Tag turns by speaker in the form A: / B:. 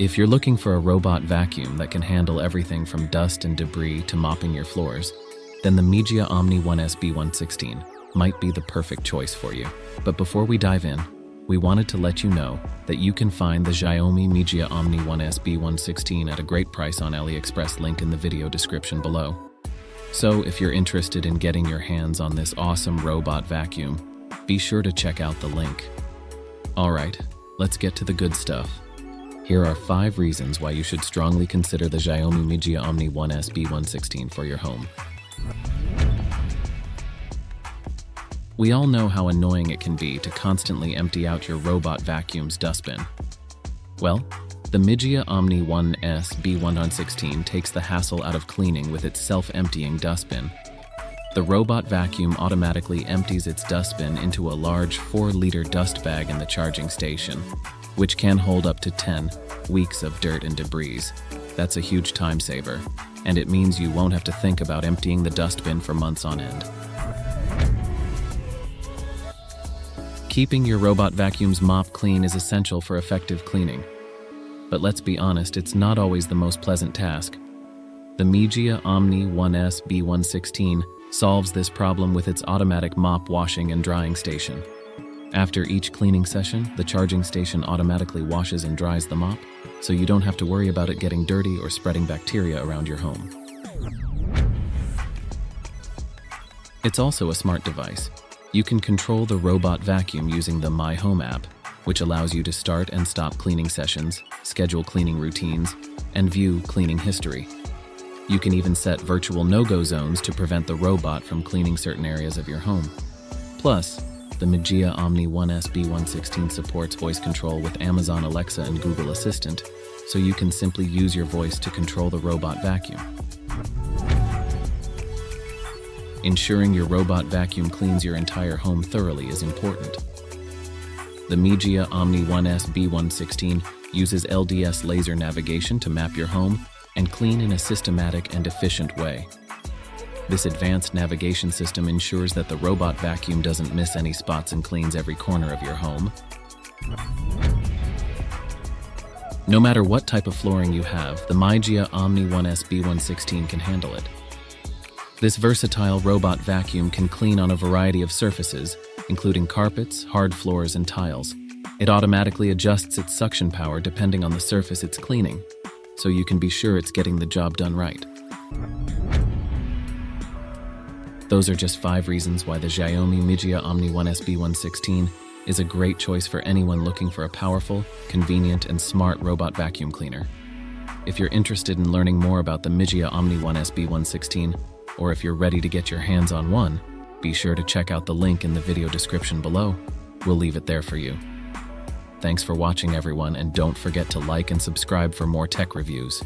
A: If you're looking for a robot vacuum that can handle everything from dust and debris to mopping your floors, then the Mijia Omni 1S B116 might be the perfect choice for you. But before we dive in, we wanted to let you know that you can find the XIAOMI Mijia Omni 1S B116 at a great price on AliExpress, link in the video description below. So if you're interested in getting your hands on this awesome robot vacuum, be sure to check out the link. Alright, let's get to the good stuff. Here are 5 reasons why you should strongly consider the XIAOMI Mijia Omni 1S B116 for your home. We all know how annoying it can be to constantly empty out your robot vacuum's dustbin. Well, the Mijia Omni 1S B116 takes the hassle out of cleaning with its self-emptying dustbin. The robot vacuum automatically empties its dustbin into a large 4-liter dust bag in the charging station, which can hold up to 10 weeks of dirt and debris. That's a huge time saver, and it means you won't have to think about emptying the dustbin for months on end. Keeping your robot vacuum's mop clean is essential for effective cleaning. But let's be honest, it's not always the most pleasant task. The Mijia Omni 1S B116 solves this problem with its automatic mop washing and drying station. After each cleaning session, the charging station automatically washes and dries the mop, so you don't have to worry about it getting dirty or spreading bacteria around your home. It's also a smart device. You can control the robot vacuum using the My Home app, which allows you to start and stop cleaning sessions, schedule cleaning routines, and view cleaning history. You can even set virtual no-go zones to prevent the robot from cleaning certain areas of your home. Plus, the Mijia Omni 1S B116 supports voice control with Amazon Alexa and Google Assistant, so you can simply use your voice to control the robot vacuum. Ensuring your robot vacuum cleans your entire home thoroughly is important. The Mijia Omni 1S B116 uses LDS laser navigation to map your home and clean in a systematic and efficient way. This advanced navigation system ensures that the robot vacuum doesn't miss any spots and cleans every corner of your home. No matter what type of flooring you have, the Mijia Omni 1S B116 can handle it. This versatile robot vacuum can clean on a variety of surfaces, including carpets, hard floors, and tiles. It automatically adjusts its suction power depending on the surface it's cleaning, so you can be sure it's getting the job done right. Those are just 5 reasons why the XIAOMI Mijia Omni 1S B116 is a great choice for anyone looking for a powerful, convenient, and smart robot vacuum cleaner. If you're interested in learning more about the Mijia Omni 1S B116, or if you're ready to get your hands on one, be sure to check out the link in the video description below. We'll leave it there for you. Thanks for watching, everyone, and don't forget to like and subscribe for more tech reviews.